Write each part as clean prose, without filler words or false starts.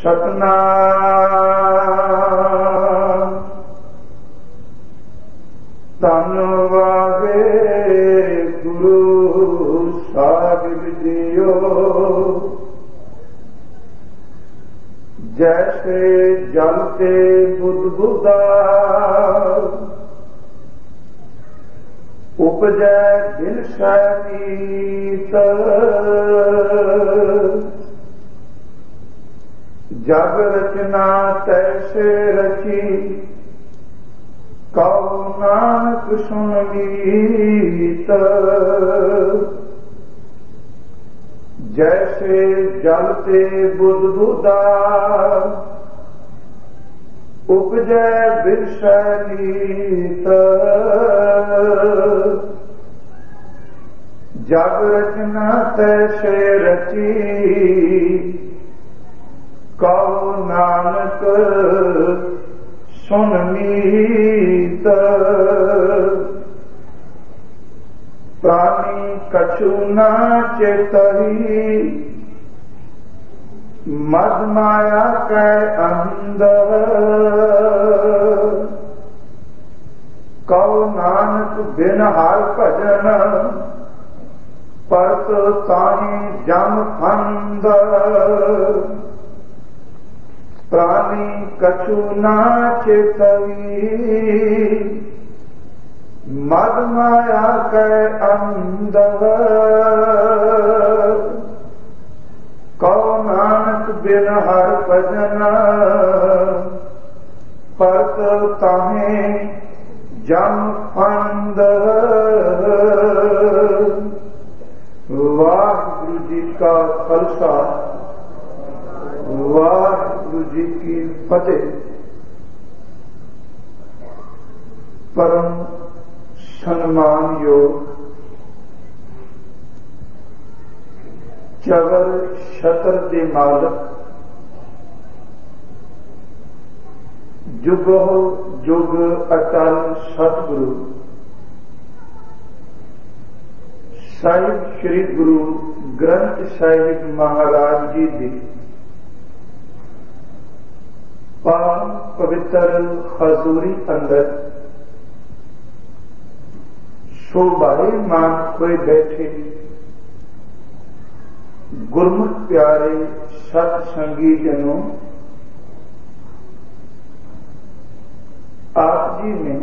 सतनाम धन वाहेगुरु साहिब जियो। जैसे जल के बुदबुदा उपजै बिन सैमीत, जग रचना तैसे रची कहो नानक सुन मीत। जैसे जल ते बुदबुदा उपजै बिन सैमीत, जग रचना तैसे रची कहो नानक सुन मीत। प्राणी कछु न चेतहि मद माया कै अंदर, कहो नानक बिन हर भजन परत ताहि जम फंदर। प्राणी कछु न चेतहि मद माया कै अंदर, कहो नानक बिन हर भजन परत ताहि जम फंदर। वाहिगुरु जी का खालसा, वाहिगुरु जी की फतेह। परम सम्मान योग चवर छतर दे मालक जुगो जुग अटल सतगुरु साहिब श्री गुरु ग्रंथ साहिब महाराज जी की पावन पवित्र हजूरी अंदर शोभाए मान खोए बैठे गुरमुख प्यारे सत्संगी जनों, आप जी ने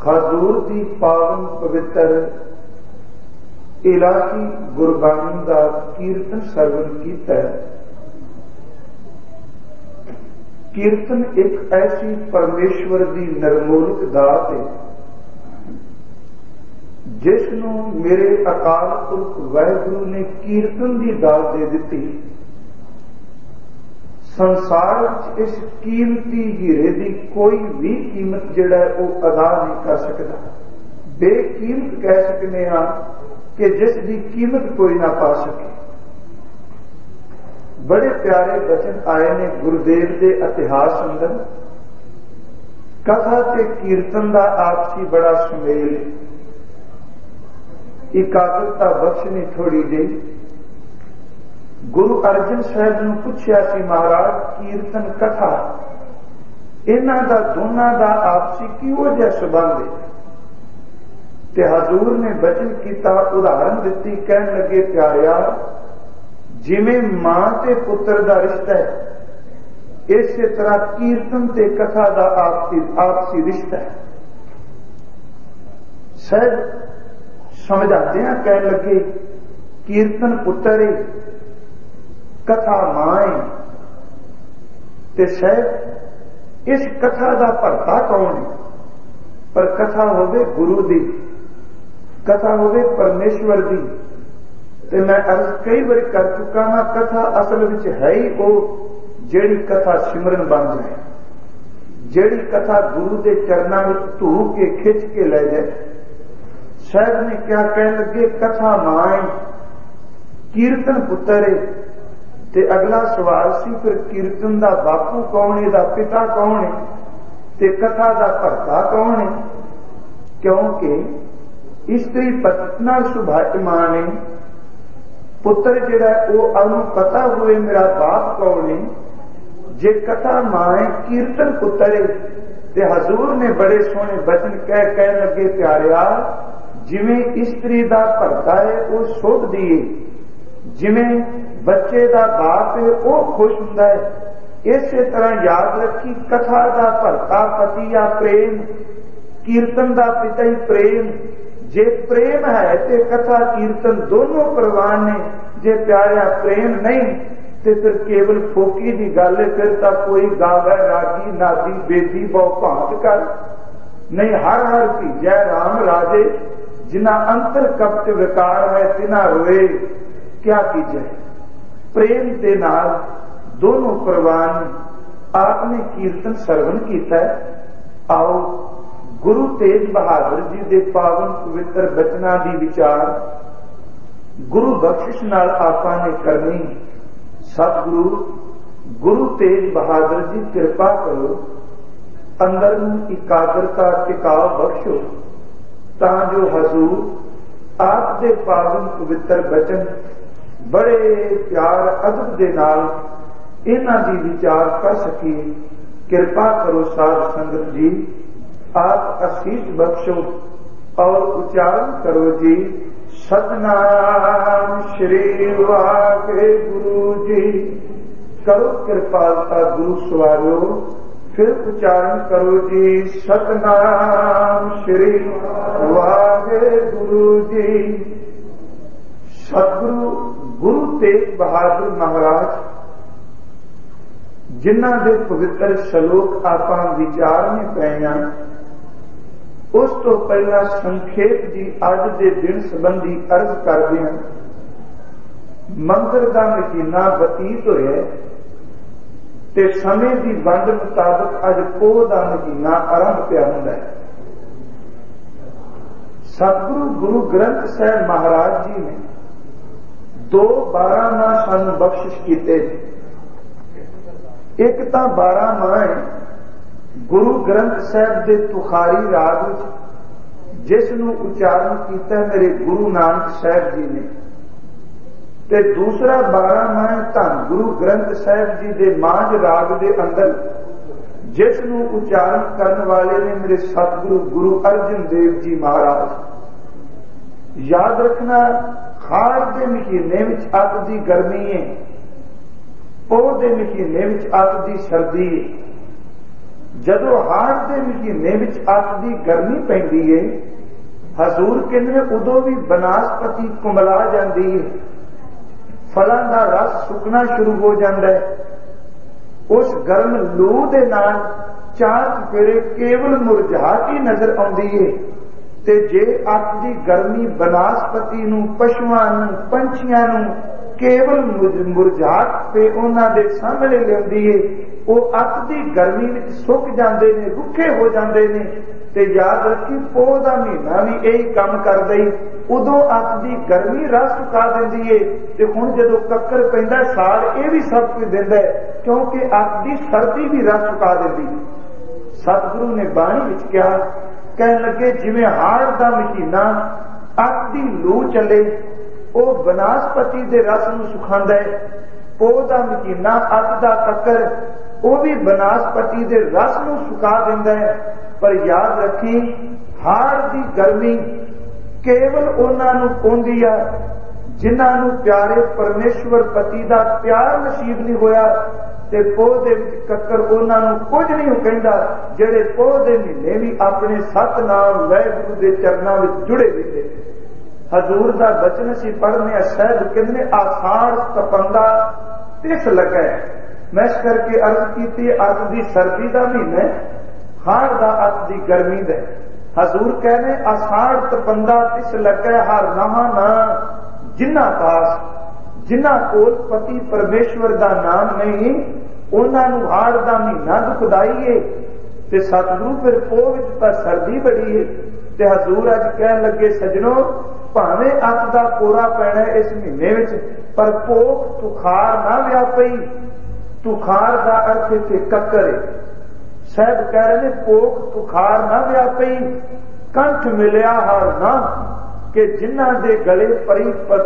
हजूर की पावन पवित्र इलाही गुरबाणी का कीर्तन सरवण किया। कीर्तन एक ऐसी परमेश्वर की निर्मोलक दात है जिसनों मेरे अकाल पुरख वाहिगुरु ने कीर्तन की दात दे दी। संसार इस कीमती हीरे की कोई भी कीमत जिहड़ा वो अदा नहीं कर सकता। बेकीमत कह सकते हैं कि जिसकी कीमत कोई ना पा सके। बड़े प्यारे वचन आए ने गुरुदेव के इतिहास अंदर। कथा ते कीर्तन का आपसी बड़ा सुमेल, एकाग्रता बख्शनी थोड़ी जी। गुरु अर्जन साहब ने पूछया सी महाराज कीर्तन कथा इन्हां दा दोनां दा आपसी किहो जिहा संबंध है? ते हजूर ने वचन किया, उदाहरण दी, कहन लगे प्यारिया जिवें मां ते पुत्र का रिश्ता है इसे तरह कीर्तन ते कथा का आपसी रिश्ता है। सहज समझाते हैं, कहन लगे कीर्तन पुत्र है, कथा मां है, ते शायद इस कथा का भरता कौन है? पर कथा होवे गुरु दी, कथा होवे परमेश्वर दी। ते मैं अर्ज कई बार कर चुका हाँ, कथा असल विच है ही वो जेड़ी कथा सिमरन बन जाए, जेड़ी कथा गुरु के चरणों में धू के खिंच के ले जाए। शायद ने क्या कह लगे कथा मां है, कीर्तन पुत्र है। ते अगला सवाल सी फिर कीर्तन का बापू कौन है, दा पिता कौन है, ते कथा का भरता कौन है? क्योंकि स्त्री पति नाल सुभायमान है पुत्र जिहड़ा वो अनु पता हुए मेरा बाप कौन है, जे कथा माए कीर्तन पुत्र है। ते हजूर ने बड़े सोहने बचन कह लगे, प्यारिया जिवें इस्त्री दा भरता है वो शोभ दिए, जिवें बच्चे दा बाप है वो खुश हुंदा है, इसे तरह याद रखी कथा दा भरता पति या प्रेम, कीर्तन दा पिता ही प्रेम। जे प्रेम है ते कथा कीर्तन दोनों प्रवान ने, जे प्यारा प्रेम नहीं ते फिर केवल फोकी की गल है, फिर तो कोई गावे रागी नादी बेदी बहु भांत कर नहीं। हर हर भीजै राम राजे, जिना अंतर कपट विकार है तिना रोए क्या कीजे। प्रेम के नाल दोनों प्रवान आपने कीर्तन सरवण किया। आओ गुरु तेज बहादुर जी के पावन पवित्र बचना की विचार गुरु बख्शिश नाल आपा ने करनी। सतगुरु गुरु तेज बहादुर जी कृपा करो, अंदर एकाग्रता टिकाव बख्शो, तां जो हजूर आप दे पावन पवित्र बचन बड़े प्यार अदब दे नाल इन्हां दी विचार कर सकीए। कृपा करो साध संगत जी, आप आशीष बख्शो और उच्चारण करो जी। सतनाम श्री वाहे गुरु जी। करो कृपालता गुरु सवारो, फिर उच्चारण करो जी। सतनाम श्री वाहे गुरु जी। सतगुरु गुरु तेग बहादुर महाराज जिन्हां दे पवित्र श्लोक आपां विचारने पैया, उस तो पहला संखेप जी अज के दिन संबंधी अर्ज करते हैं। मंगर का महीना बतीत होया ते समय की वंड मुताबिक अज पोह का महीना आरंभ पिया हुंदा है। सतगुरु गुरु ग्रंथ साहिब महाराज जी ने 12 माह सानू बख्शिश कीते। एक तो 12 माह गुरु ग्रंथ साहिब के तुखारी राग जिसनू उच्चारण किया मेरे गुरु नानक साहिब जी ने, ते दूसरा 12 माह धन गुरु ग्रंथ साहिब जी के मांझ राग के अंदर जिसनू उच्चारण करने वाले ने मेरे सतगुरु गुरु अर्जन देव जी महाराज। याद रखना, हाड़ के महीने में अत की गर्मी है, पोह के महीने में अत की सर्दी है। जदों हाड़ के महीने में अत की गर्मी पैंदी है, हजूर कहते उदों भी बनस्पति कुमला जाती है, फलों का रस सुकना शुरू हो जाता है। उस गर्म लू के नाल चार चफेरे केवल मुरझाहट ही नजर आती है। ते जे अत की गर्मी बनस्पति नूं, पशुआं नूं, पंछियां नूं केवल मुरझाहट पे उन्हां दे सामने लियाउंदी है, वो अत की गर्मी में सुक जाते हैं, रुखे हो जाते हैं। ते याद रखी पोह का महीना भी यही काम कर दई, उदों अत की गर्मी रस सुका देंदी है। ते हुण जदों कक्कर पैंदा साल ये भी सब कुछ दिंदा है, क्योंकि अत की सर्दी भी रस सुका देंदी। सतगुरु ने बाणी विच कहा, कहन लगे जिवें हाड़ का महीना अत की लू चले वो बनस्पति के रस नूं सुखांदा है, पोह का महीना अत का कक्कर वो भी बनस्पति के रस नूं सुका दिंदा है। पर याद रखी, हाड़ की गर्मी केवल उन्हां नूं पहुंचदी है जिन्हां नूं प्यारे परमेश्वर पति का प्यार नसीब नहीं होया। ते पोह दे विच कक्कर उन्हां नूं कुछ नहीं कहंदा, जिहड़े पोह दे महीने भी अपने सतनाम वाहिगुरू के चरनां विच जुड़े हुए। हजूर का बचन असीं पढ़ने साहिब कहंदे आषाढ़ तपंदा तिस लगे। मैं इस करके अर्ज की अत की सर्दी का महीना, हाड़ का अत की गर्मी दे। हजूर कहने आषाढ़ तपंदा तिस लगे, हर नहा ना जिन्ना पास, जिन्ना कोल पति परमेश्वर का नाम नहीं, उन्होंने हाड़ का महीना दुखदाई है। ते सतगुरु फिर पोह विच तां सर्दी बड़ी है। ते हजूर अज कह लगे, सजनों भावें अत का कोरा पैना इस महीने विच, पर पोख तुखार ना व्यापी। तुखार का अर्थ इत्थे कक्कर है। साहब कह रहे ने पोख तुखार ना व्यापी, कंठ मिलिया हर ना। कि जिन्हां दे गले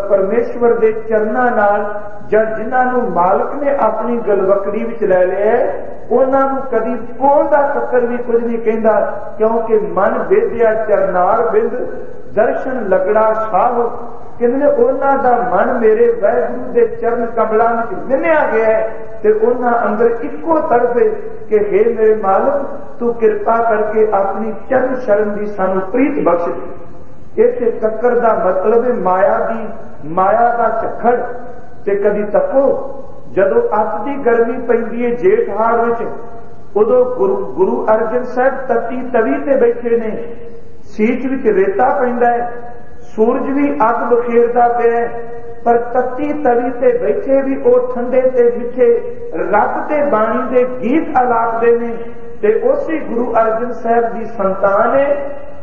परमेश्वर दे चरनां नाल जां जिन्हां नूं मालक ने अपनी गलवकड़ी विच लै लिया उन्हां नूं कदी पोह दा कक्कर भी कुछ नहीं कहंदा, क्योंकि मन वेद्या चरनार बिंद दर्शन लगड़ा साह। कहंदे उन्हां दा मन मेरे वाहिगुरू दे चरण कमलां विच मिन्निया गया है ते उन्हां अंदर इक्को तरफ है कि हे मेरे मालक तू किरपा करके अपनी चरण शरण दी सानू प्रीत बख्श दे। इत्थे कक्कर दा मतलब है माया दा झक्खड़। ते कदी तपो जदों अत दी गर्मी पैंदी है जेठ हाड़ विच, उदों गुरु अर्जन साहब तत्ती तवी ते बैठे ने, सीच विच रेता पैंदा है, सूरज भी अग बखेरदा पिया, पर तत्ती तवी ते बैठे भी वो ठंडे ते मिठे रब ते बाणी दे गीत आलापदे ने। ते उसी गुरु अर्जन साहब की संतान है,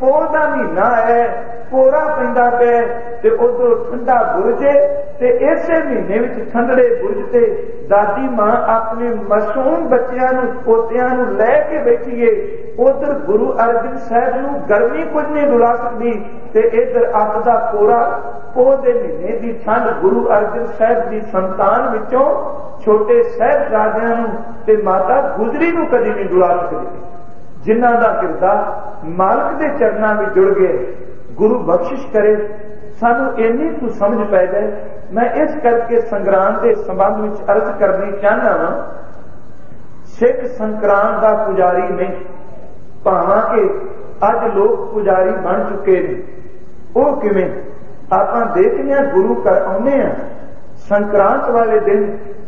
पोह दा महीना है, कोरा पैंदा पिया ते उधरों ठंडा बुरज है, ते इसे महीने विच ठंडे बुरज ते दादी मां अपने मासूम बच्चियां नूं पोतियां नूं लै के बैठी है। उधर गुरु अर्जन साहब नूं गर्मी कुछ नहीं डुला सकती ते इधर अग दा कोरा पोह दे महीने की ठंड गुरु अर्जन साहब की संतान विचों छोटे साहिबजादियां नूं ते माता गुजरी नूं कदी नहीं डुला सकती। जिन्हां दा हिरदा मालक दे चरनां विच जुड़ गए, गुरु बख्शिश करे सानू इन्नी तू समझ पै जाए। मैं इस करके संग्राम के संबंध में अर्ज करनी चाहना वा, सिख संक्रांत का पुजारी नहीं, भावां के अज लोग पुजारी बन चुके हैं। वो किवें आपां देखने गुरु घर आउंदे आ, संक्रांत वाले दिन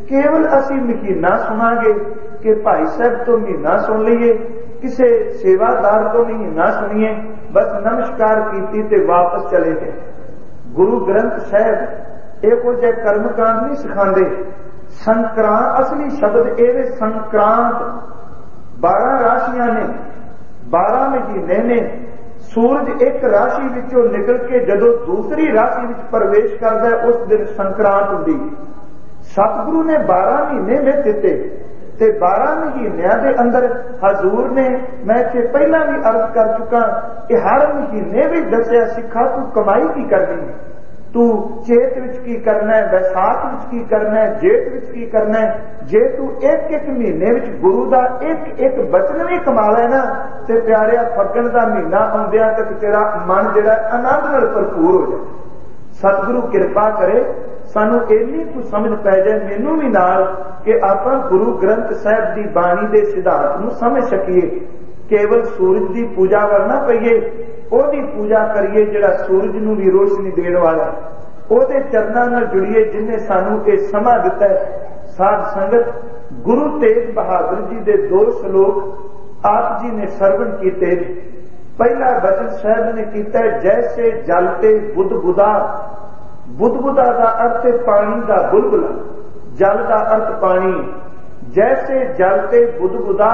केवल असी महीना सुनांगे कि भाई साहब तो महीना सुन लीए, किसी सेवादार तो महीना सुनिए, बस नमस्कार की ते वापस चले गए। गुरु ग्रंथ साहब इहो जिहा कर्मकांड नहीं सिखाते। संक्रांत असली शब्द ये संक्रांत 12 राशियां ने, 12 महीने ने। सूरज एक राशि विचों निकल के जदों दूसरी राशि विच प्रवेश करता है उस दिन संक्रांत हुंदी। सतगुरु ने 12 महीने में दिते ते 12 महीनों के अंदर हजूर ने, मैं इत्थे पहला भी अर्ज कर चुका, कि हर महीने भी दसिया सिखा तू कमाई की करनी है, तू चेत विच की करना है, बैसाख विच की करना है, जेठ विच की करना है। जे तू एक एक महीने विच गुरु का एक एक बचन भी कमा लेना ते प्यारिया फग्गण का महीना आउंदियां तक तेरा मन जिहड़ा आनंद नाल भरपूर हो जाए। सतगुरु किरपा करे सानू इन्नी कुछ समझ पै जाए मैनू भी नाल कि आपां गुरु ग्रंथ साहब की बाणी के सिद्धांत नूं समझ सकीए। केवल सूरज की पूजा वल ना पईए, ओदी पूजा करिए जिहड़ा सूरज नूं भी रोशनी देण वाला, ओदे चरनां नाल जुड़िए जिन्हें सानू ये समा दिता है। साध संगत, गुरु तेग बहादुर जी के 2 श्लोक आप जी ने सरवण कीते। पहला वचन साहब ने किया, जैसे जलते बुदबुदा। बुदबुदा का अर्थ पानी का बुलबुला, जल का अर्थ पानी। जैसे जलते बुदबुदा,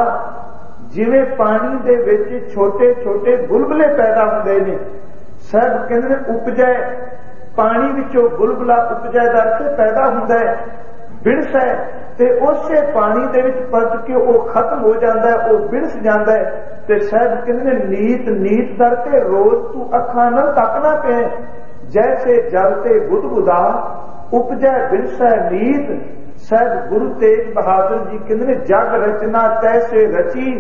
जिवें पानी दे विच छोटे छोटे बुलबुले पैदा होंदे ने। साहब कहंदे उपजै, पानी विचों बुलबुला उपजै दा अर्थ पैदा हुंदा है, बिणस है ते उसे पानी दे विच पलट के वो खत्म हो जाता है, वो बिणस जाता है। ते साहब कहंदे नीत नीत दर ते रोज तू अखां नाल तकना पे। जैसे जलते बुदबुदा, उपजै बिणसै नीत। साहब गुरु तेग बहादुर जी कहंदे जग रचना तैसे रची,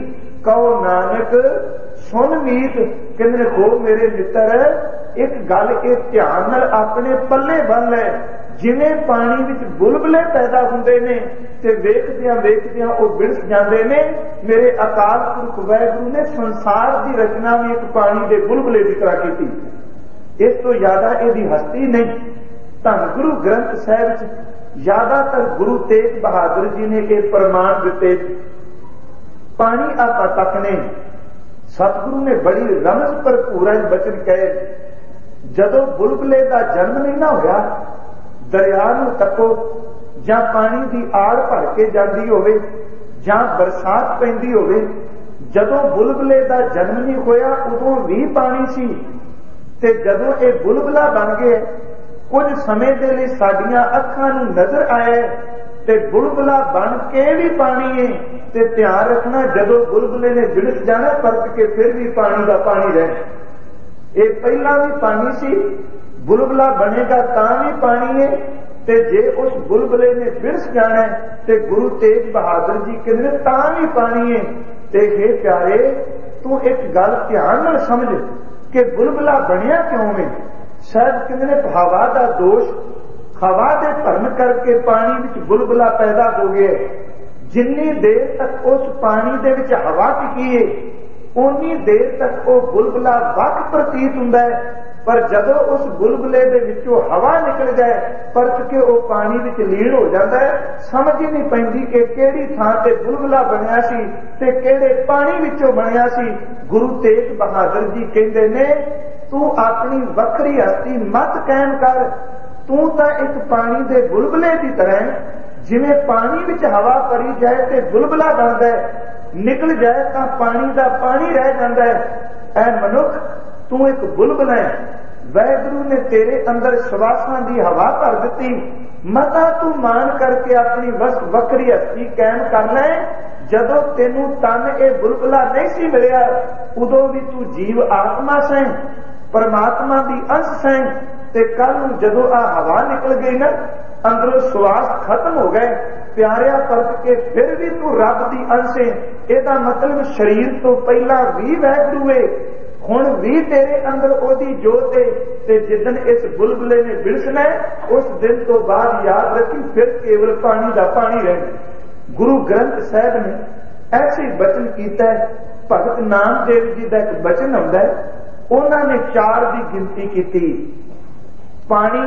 कहो नानक सुन मीत। कहंदे हो मेरे मित्र, एक गल ये ध्यान नाल अपने पल्ले बन लै। जिवें पानी विच बुलबुले पैदा हुंदे ने ते वेखदियां वेखदियां वो बिणस जांदे ने, मेरे अकाल पुरख वाहिगुरू ने संसार की रचना भी एक पानी के बुलबुले की तरह की। इस तो ज्यादा यदि हस्ती नहीं। धन गुरु ग्रंथ साहिब ज्यादातर गुरु तेग बहादुर जी ने यह प्रमाण दिते। पानी आप तकने, सतगुरु ने बड़ी रमज भरपूर बचन कहे, जदों बुलबुले का जन्म नहीं ना होया, दरिया नूं तको, जां पानी की आड़ भर के जाती होवे, जां बरसात पैंदी होवे, जदों बुलबुले का जन्म नहीं होया उदों भी पानी सी। ते जदों ये बुलबुला बन गए, कुछ समय के लिए साडियां अखां नूं नजर आया ते बुलबुला बन के भी पानी है। ते ध्यान रखना, जदों बुलबुले ने बिणस जाना परत के फिर भी पानी का पानी रहना। ये पहला भी पानी सी, बुलबुला बनेगा तां भी पानी है, ते जे उस बुलबुले ने बिरस जाना है ते गुरु तेग बहादुर जी कहते तां भी पानी है। ते हे प्यारे, तू एक गल ध्यान नाल समझ कि बुलबुला बनिया क्यों है। शायद कहते हवा का दोष, हवा के भरन करके पानी विच बुलबुला पैदा हो गया। जिन्नी देर तक उस पानी दे विच हवा टिकी है उन्नी देर तक वो बुलबुला वक प्रतीत हुंदा है, पर जदों उस बुलबुले दे विचों हवा निकल जाए परत के वो पानी विच लीन हो जाता है। समझ ही नहीं पैंदी कि किहड़ी थां ते बुलबुला बनिया सी ते किहड़े पानी विचों बनिया सी। गुरु तेग बहादुर जी कहंदे ने, तू अपनी वखरी हस्ती मत कायम कर, तू तां एक पानी दे बुलबुले की तरह, जिवें पानी विच हवा भरी जाए ते बुलबुला बनदा है, निकल जाए तो पानी का पानी रह जाता है। ऐ मनुख, तू एक बुलबुला है, वाहिगुरू ने तेरे अंदर श्वासां की हवा भर दी, मता तू मान करके अपनी वखरी हस्ती कायम कर ले। जदों तेनू तन ये बुलबुला नहीं सी मिलिया, उदों भी तू जीव आत्मा सैं, परमात्मा की अंश सैं, ते कल नूं जदों आ हवा निकल गई ना, अंदरों श्वास खत्म हो गए, प्यारिया परत के फिर भी तू रब दी अंश है। ਇਹਦਾ मतलब शरीर तो पहला भी वाहिगुरू है, हुण भी तेरे अंदर ओदी जोत है, ते जिदन इस बुलबुले ने बिरसना उस दिन तो बाद याद रखी फिर केवल पानी का पानी रहे। गुरु ग्रंथ साहिब ने ऐसे वचन किया है। भगत नामदेव जी का एक वचन आउंदा है, उन्होंने 4 की गिनती की, पानी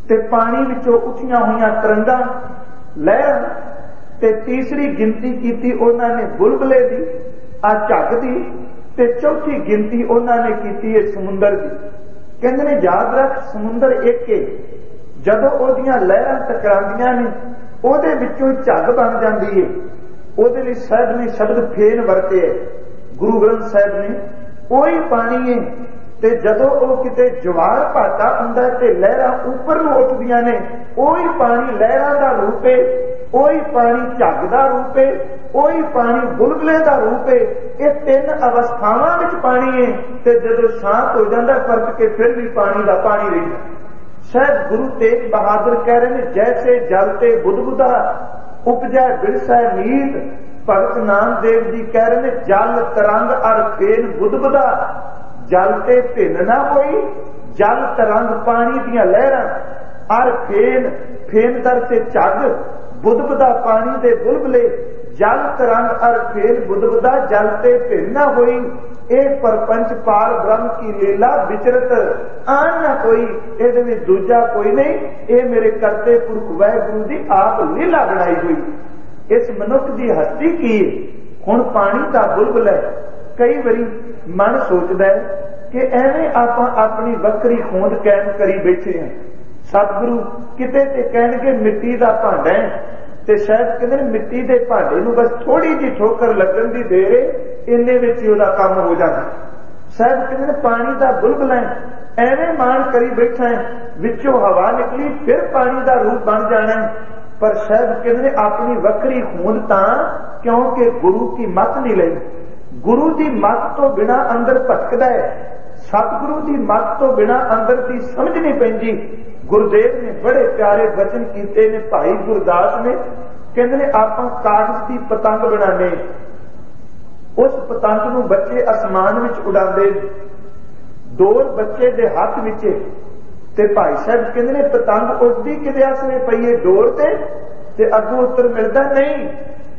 ते पानी विचों उठियां हुई तरंगां लहरां, ते तीसरी गिनती की उन्होंने बुलबुले की, आ झग की, ते चौथी गिनती उन्होंने की है समुंदर की। कहते ने याद रख, समुंदर एक है, जदों ओदियां लहरां टकरांदियां ने ओदे विचों झग बन जाती है। ओदे लई साहिब ने शब्द फेन वरते है गुरु ग्रंथ साहिब ने। ओही पानी है, ते जदों वो किते जवार भाटा हुंदा ते लहरां उपर नूं उठदियां ने, ओही पानी लहरां दा रूप है, ओही पानी झग दा रूप है, ओही पानी बुलबुले दा रूप है। ये 3 अवस्थावां विच पानी है, ते जदों शांत हो जांदा परत के फिर भी पानी दा पानी रहिंदा। शायद गुरु तेग बहादुर कह रहे हैं, जैसे जलते बुदबुदा उपजै बिरसै मीत। भगत नामदेव जी कह रहे हैं, जल तरंग अर फेन बुदबुदा, जल ते भिन्न ना होई, जल तरंग पानी दियां लहरां, अर फेन, फेन दर ते झग, बुदबुदा पानी दे बुलबुले, जल तरंग अर फेन बुदबुदा, जल ते भिन्न ना होई। ए परपंच पार ब्रह्म की लीला विचरत आन ना कोई, इहदे विच दूजा कोई नहीं, ये मेरे करते पुरख वाहिगुरू दी आप लीला बनाई हुई। इस मनुख की हस्ती की है, हुण पानी का बुलबुला है। कई बारी मन सोचता है कि एवें आपां अपनी वक्री खोंद कायम करी बैठे हैं। सतगुरु किते ते कहणगे मिट्टी का भांडा है, ते शायद कहते मिट्टी के भांडे नूं बस थोड़ी जी ठोकर लगन दी देर है, इन्ने विच ही उहदा काम हो जाता। शायद कहते पानी का बुलबुला है, एवें मान करी बैठा है, विचों हवा निकली फिर पानी का रूप बन जाना है। पर शायद कहते अपनी वक्री होंद तां क्योंकि गुरु की मत नहीं लई। गुरु की मत तो बिना अंदर भटकदा है, सतगुरु की मत तो बिना अंदर की समझ नहीं पैंदी। गुरुदेव ने बड़े प्यारे वचन किए ने, भाई गुरदास ने कहते ने आपां कागज की पतंग बनाने, उस पतंग नूं बच्चे आसमान विच उड़ाते, डोर बच्चे दे हाथ विच, ते भाई साहब कहते ने पतंग उड़दी किदे आसरे पई है, डोर ते अगों उत्तर मिलता नहीं।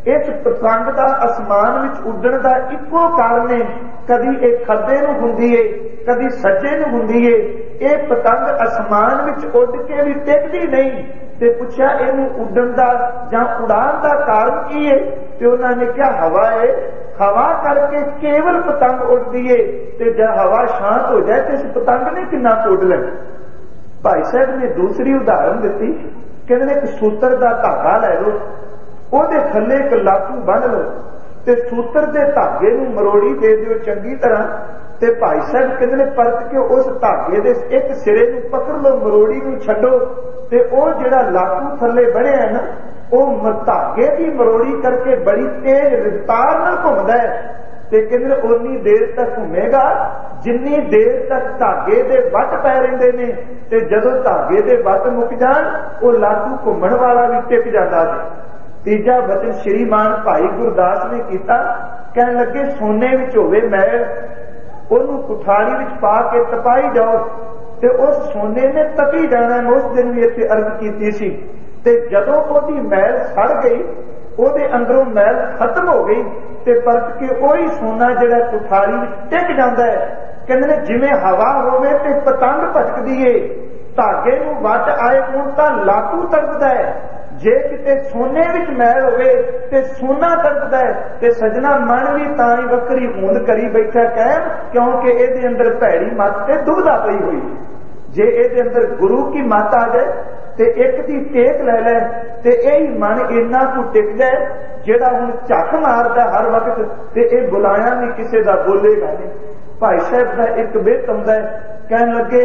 इस पतंग का आसमान विच उड़न का इक्को कारण है, कदी एक खब्बे नूं हुंदी है, कदी सज्जे नूं हुंदी है। ये पतंग आसमान विच उड़ के भी टिकदी नहीं। ते पूछा इनू उड़न का जां उड़ान का कारण की है, ते उन्होंने क्या हवा है, हवा करके केवल पतंग उड़ती है, ते जब हवा शांत हो जाए तो इस पतंग ने कितना उड़ लेना। भाई साहब ने दूसरी उदाहरण दी, कहते एक सूत्र का धागा लै लो, ਉਹਦੇ थले एक लाटू बन लो, ते सूत्र के धागे नूं मरोड़ी दे दिओ चंगी तरह, ते भाई साहब कहते ने परत के उस धागे दे एक सिरे नूं पकड़ लो, मरोड़ी नूं छड्डो, ते ਉਹ ਜਿਹੜਾ लाटू थले बनिया है ना, ਉਹ धागे की मरोड़ी करके बड़ी तेज रफ्तार नाल घुमदा है, ते कहते उन्नी देर तक घूमेगा जिन्नी देर तक धागे दे वट पै रहिंदे ने ते जदों धागे दे वट मुक जाण वो लाटू घुमण वाला भी टिक जाता है। तीजा वचन श्रीमान भाई गुरदास ने किया, कहन लगे सोने विच होवे मैल, ओनू कुठारी विच पा के तपाई जाओ ते उस सोने ने तपी जाना। मैं उस दिन भी इत्थे अर्ज कीती सी ते जदों ओदी मैल सड़ गई, ओदे अंदरों मैल खत्म हो गई ते परत के ओही सोना जिहड़ा कुठारी विच टिक जांदा है। कहंदे ने जिवें हवा होवे ते पतंग भटकदी है, धागे नूं वट आए होण तां लाटू तड़पदा है, जे किते सोने विच मैल होवे ते सोना तड़पदा है। ते सजना मन भी तां ही वक्री हूंद करी बैठा कहन, क्योंकि इहदे अंदर भैड़ी मत ते दुविधा पई होई। जे इहदे अंदर गुरु की मत आ जाए ते एक दी टेक लै लै ते यही मन इन्ना कु टिक जाए, जेड़ा हुण झक मारदा हर वक्त ते इह बुलाया नहीं किसी दा बोलेगा नहीं। भाई साहब का एक बेत आउंदा है, कहन लगे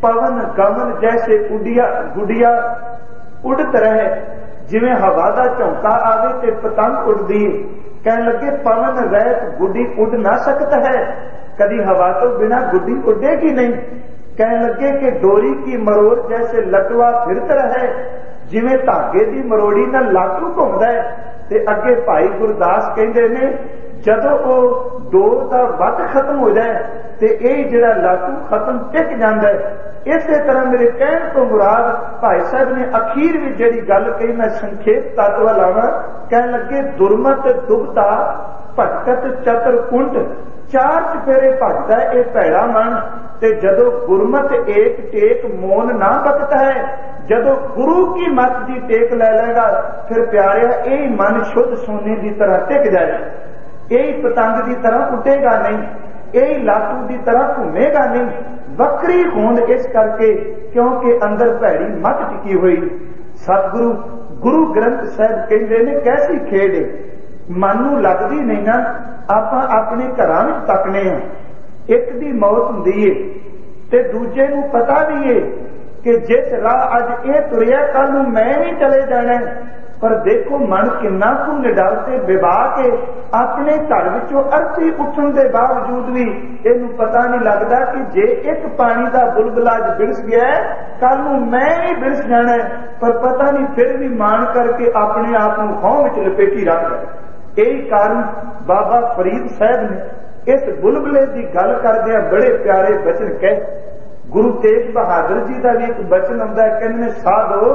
पवन गमन जैसे गुडिया उड़त रहे, जिवें हवा का झोंका आवे ते पतंग उड़दी है। कहन लगे पवन रहित गुड्डी उड़ ना सकता है, कभी हवा तो बिना गुड्डी उड़ेगी नहीं। कहने लगे कि डोरी की मरोड़ जैसे लटवा फिरत रहे, जिवें धागे की मरोड़ी नाल लाटू घुमदा है। ते अगे भाई गुरदास कहंदे ने जदों वो डोर का वट खत्म हो जाए ते यह जिहड़ा लाटू खत्म टिक जांदा है। इसे तरह मेरे कहण तो मुराद भाई साहब ने अखीर भी जिहड़ी गल कही, मैं संखेप तत्व लावां। कहण लगे दुर्मत दुबता भटकत चतर कुंट, चार चफेरे भजदा है यह भैड़ा मन, ते जदों गुरमत एक टेक मोन ना बकता है, जदों गुरु की मत की टेक ले लेगा फिर प्यारे यही मन शुद्ध सोने की तरह टिक जाएगा, यही पतंग की तरह उठेगा नहीं, यही लाटू की तरह घूमेगा नहीं। वक्री होंद इस करके क्योंकि अंदर भैड़ी मत टिकी हुई। सतगुरु गुरु ग्रंथ साहब कहते ने कैसी खेड है, मन नूं लगदी नहीं ना। आपां अपने घरां विच तकने आ, एक दी मौत हुंदी है ते दूजे नूं पता भी है कि जिस राह अज ये तुरिया कल नूं मैं भी चले जाना है। पर देखो मन किन्ना कु निडर ते बेबा के अपने घर विचों अर्थी उठण दे बावजूद भी इहनूं पता नहीं लगता कि जे एक पानी का बुलबुला अज बिरस गया है कल नूं मैं ही बिरस जाना है। पर पता नहीं फिर भी मान करके अपने आप नूं खौं विच लपेटी रखदा है। यही कारण बाबा फरीद साहब ने इस बुलबुले की गल करदे बड़े प्यारे बचन कहे। गुरु तेग बहादुर जी का भी एक बचन आउंदा है, कहंदे साधो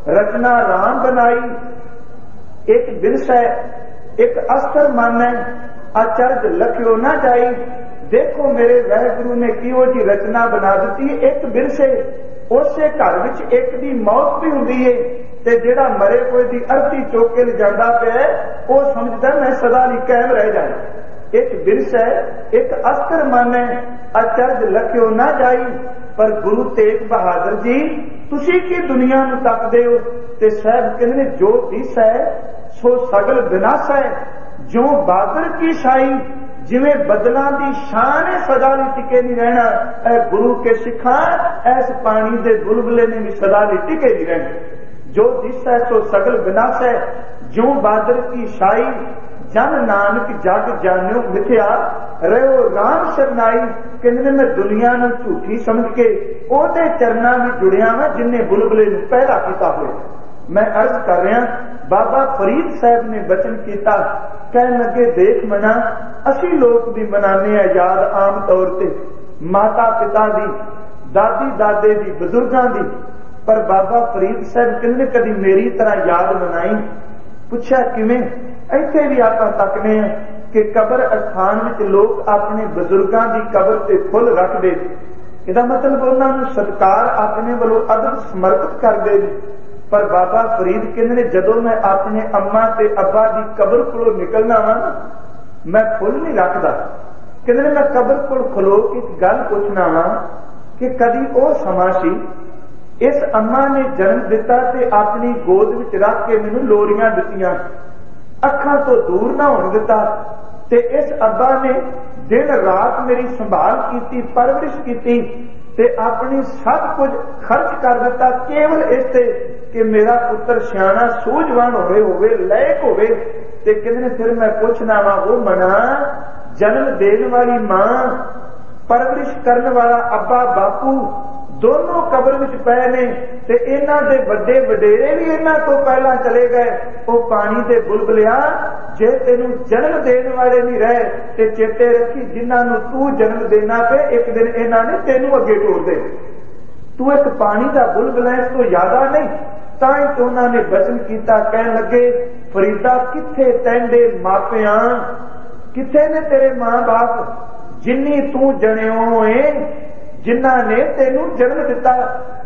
रचना राम बनाई, एक बिरस है एक अस्तर मन है, अचरज लखियो ना जाई। देखो मेरे वाहिगुरु ने किहो जी रचना बना दी, एक बिरस है उसे घर विच एक दी मौत भी हुंदी है ते जेड़ा मरे कोई दी अर्थी चुक के ले जांदा पिया वो समझदा मैं सदा लई कायम रह जाए। एक बिरस है एक अस्तर मन है, अचरज लखियो ना जाई। पर गुरु तेग बहादुर जी तुसी की दुनिया नूं तकदे हो ते साहब कहंदे जो दिस है सो सगल विनाश है, जो बादर की शाही जिवें बदलां दी शान है सदा लई टिके नहीं रहना। ऐ गुरु के सिखा ऐस पानी दे बुलबुले ने भी सदा लई टिके नहीं रहना। जो दिस है सो सगल विनाश है, जो बादर की शाही जन नानक जग जान्यो मिथ्या रहो राम शरनाई। कहंदे मैं दुनिया नूं झूठी समझ के ओदे चरनां विच जुड़िया वां जिन्हें बुलबुले नूं पैदा कीता होया। मैं अर्ज कर रहा बाबा फरीद साहब ने बचन किया, कहन लगे देख मना असी लोग भी मनाने आ याद आम तौर ते माता पिता दी दादी दादे दी बजुर्गां दी, पर बाबा फरीद साहब कहंदे कदी मेरी तरह याद मनाई। पूछा किवें? इत्थे भी आप तकने कि कबर अस्थान विच लोग अपने बजुर्गां दी कबर ते फुल रखदे, इहदा मतलब उन्होंने सत्कार अपने वालों अदब समर्पित करदे। पर बाबा फरीद कहंदे जदों मैं अपने अम्मा ते अब्बा दी कबर कोलों निकलना वा मैं फुल नहीं रखदा। कहंदे मैं कबर कोल खलो के एक गल पुछना वा कि कदी वो समा सी इस अम्मा ने जन्म दिता ते अपनी गोद विच रख के मैनूं लोरियां दित्तियां, अखां तो दूर ना होण दिता, ते इस अब्बा ने दिन रात मेरी संभाल की परवरिश की ते अपनी सब कुछ खर्च कर दिता केवल इसते कि मेरा पुत्र सियाणा सूझवान होवे लायक होवे। ते कहंदे फिर मैं पूछना वा वो मना जन्म देने वाली मां परवरिश करने वाला अब्बा बापू दोनों कब्र विच पए ने ते इन्हां दे वड्डे वडेरे भी इन्हां तो पहला चले गए। वो पानी दे बुलबुलिया जे तेनू जन्म देने वाले नहीं रहे ते चेते रखी जिन्हां नू तू जन्म देना पे एक दिन इन्हां ने तेनू अगे टोर दे। तू एक पानी का बुलबुला इस तो ज्यादा नहीं। तां तो उन्होंने वचन किया, कहन लगे फरीदा किथे तैंदे मापिया, किथे ने तेरे मां बाप जिन्नी तू जणियो है जिन्हां ने तेनू जन्म दिता।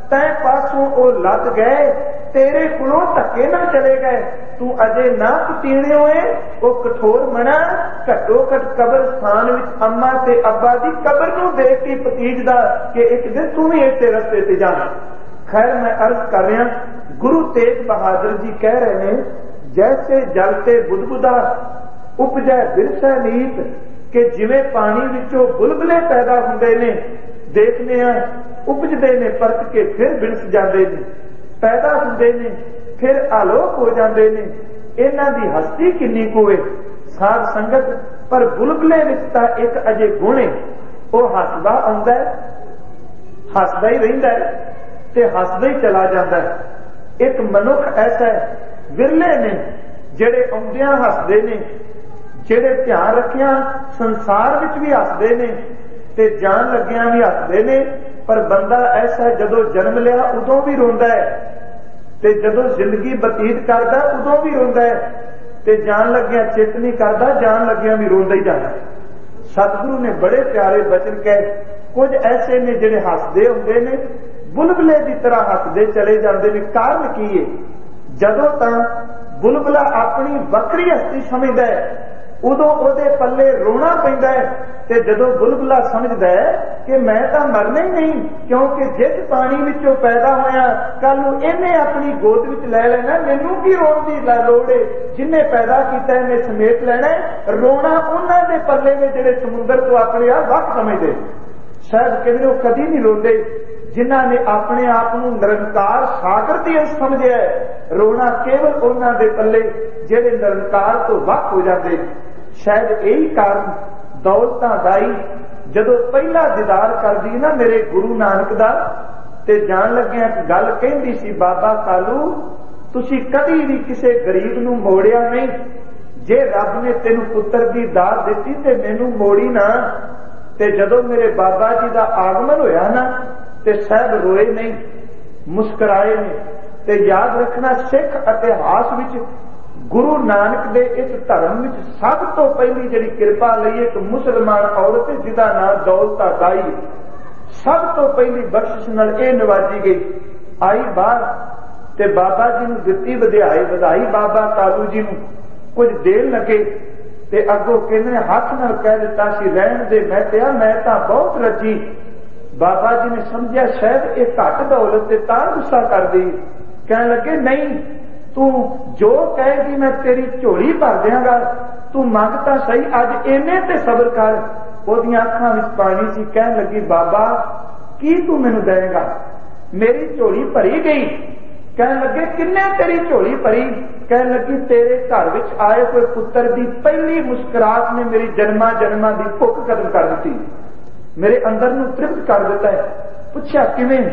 तैं पासों वो लद गए, तेरे कोलों धक्के ना चले गए। तू अजे ना पतीणियो है वो कठोर मना घट्टो घट कब्रस्तान विच अम्मा ते अब्बा दी कब्र नूं देख के भतीजदा कि एक दिन तू भी इस रस्ते ते जाना। खैर मैं अर्ज कर रहा, गुरु तेग बहादुर जी कह रहे हैं जैसे जल ते बुदबुदा उपजै बिरसै नीत, कि जिवें पानी विचों बुलबुले पैदा हुंदे ने, देखने उपजते ने परत के फिर बिरस जाते ने, पैदा होंगे ने फिर आलोक हो जाते ने। इन्हां दी हस्ती किन्नी कुए साध संगत, पर बुलबुले विच तां एक अजे गुण है, वो हसदा आउंदा है, हसदा ही रहिंदा है ते हसदा ही चला जाता है। एक मनुख ऐसा है, विरले ने जेड़े आउंदियां हसदे ने, जेड़े ध्यान रखिया संसार विच भी हसदे ने ते जान लग्गियां भी हसदे ने। पर बंदा ऐसा जदों जन्म लिया उदों भी रोंदा है ते जदों जिंदगी बतीत करदा उदों भी रोंदा है ते जान लग्गियां चित नहीं करदा, जान लग्गियां भी रोंदा ही जाता। सतगुरु ने बड़े प्यारे वचन कहे, कुछ ऐसे ने जिहड़े हसदे हुंदे ने, बुलबुले की तरह हसदे चले जाते हैं। कारण की है, जदों तां बुलबुला अपनी वक्री हस्ती समझदा है उदों उहदे पल्ले रोना पैंदा है, ते जदों बुलबुला समझदा है कि मैं तां मरना ही नहीं, क्योंकि जिस पानी विचों पैदा होया कल नूं इहने अपनी गोद विच लै लेना, मैनूं की रोण दी लोड़ है, जिन्हें पैदा किया इहने समेट लेना। रोना उन्हां दे पल्ले में जिहड़े समुंदर तो अपने आप वक्त समझदे, शायद कहंदे ओह कदी नहीं रोंदे जिन्हां ने अपने आप को निरंकार सागर दी अंश समझिया है। रोना केवल उन्हां दे पल्ले जिहड़े निरंकार तो वक्त हो जाते। शायद यही कारण दौलतां दाई जदों पहला दीदार करदी ना मेरे गुरु नानक दा, ते जान लग्गिया एक गल कहंदी सी, बाबा कालू तुसी कदी भी किसी गरीब नूं मोड़िया नहीं, जे रब ने तेनू पुत्र की दात दिती ते मैनू मोड़ी ना। ते जदों मेरे बाबा जी का आगमन होया ना ते साहब रोए नहीं, मुस्कुराए ने। ते याद रखना सिख इतिहास विच गुरु नानक दे इस धर्म विच सब तो पहली जिहड़ी किरपा लई एक मुसलमान औरत जिहदा नाम दौलता दाई, सब तो पहली बख्शिश नाल इह नवाजी गई। आई बाहर ते बाबा जी नूं दित्ती वधाई बाबा कालू जी नूं कुछ देण लगे ते अगों कहने हथ नाल कह दिता सी रहण दे। मैं कहा मैं तां बहुत रजी। बाबा जी ने समझिया शायद ये घट दौलत ते तां गुस्सा कर दी। कहने लगे नहीं, तू जो कहेगी मैं तेरी झोली भर देंगा, तू मंगता सही अज इन्ने ते सबर कर। ओदियां अखां विच पानी सी। कहन लगी बाबा की तू मैनू देगा? मेरी झोली भरी गई। कहन लगे किन्ने तेरी झोली भरी? कहन लगी तेरे घर विच आए हुए पुत्र की पहली मुस्कुराहट ने मेरी जन्मा जन्मा की भुख खत्म कर दी, मेरे अंदर नूं तृप्त कर दिता है। पूछा किवें?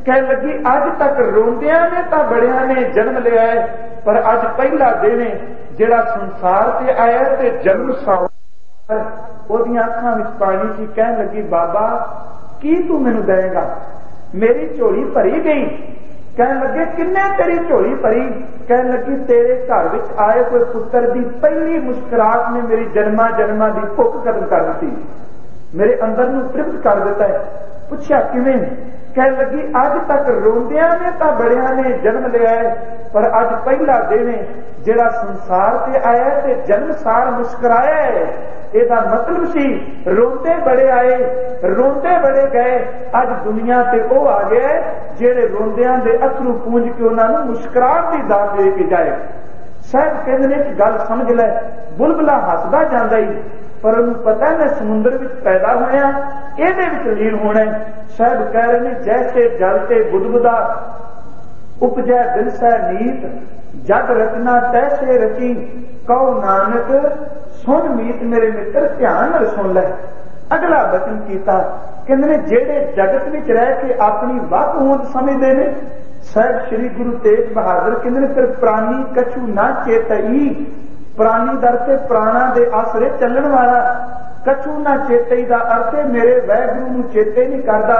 कहन लगी अज तक रोंदिया ने तां बड़िया ने जन्म लिया है, पर अज पहला दिन है जिहड़ा संसार ते आया ते जन्म सार। ओदियां अखां विच पानी सी। कहन लगी बाबा की तू मैनू देगा? मेरी झोली भरी गई। कहन लगे किन्ने तेरी झोली भरी? कहन लगी तेरे घर विच आए हुए पुत्र की पहली मुस्कुराहट ने मेरी जन्मा जन्मा की भुख खत्म कर दी, मेरे अंदर नूं तृप्त कर दिता है। पूछा किवें? कहन लगी अज तक रोंदिया ने तां बड़िया ने जन्म लिया है, पर अज पहला दिन है जिहड़ा संसार ते आया ते जन्म सार मुस्कुराया है। ਇਹਦਾ मतलब सी रोंदे बड़े आए रोंदे बड़े गए। अज दुनिया ते ਉਹ आ गया ਜਿਹੜੇ रोंदियां दे अथरू पूंज के उन्होंने मुस्कुराहट की दात दे के जाए। साहब कहते ने एक गल समझ लै, बुलबुला हसदा जांदा ही, पर उन्हें पता मैं समुद्र विच पैदा होया, ਇਹਦੇ विच लीन होना। साहब कह रहे हैं जैसे जल ते बुदबुदा उपजै बिरसै नीत, जग रचना तैसे रची, कहो नानक सुन मीत। मेरे मित्र ध्यान नाल सुन लै। अगला बचन किया, कहते ने जेड़े जगत विच रह के अपनी वक होंद समझते हैं, साहब श्री गुरु तेग बहादुर कहते ने फिर प्राणी कछु ना चेतई, प्राणी दर से प्राणा दे आसरे चलण वाला, कछु ना चेतई का अर्थ है मेरे वाहगुरु नूं चेते नहीं करता।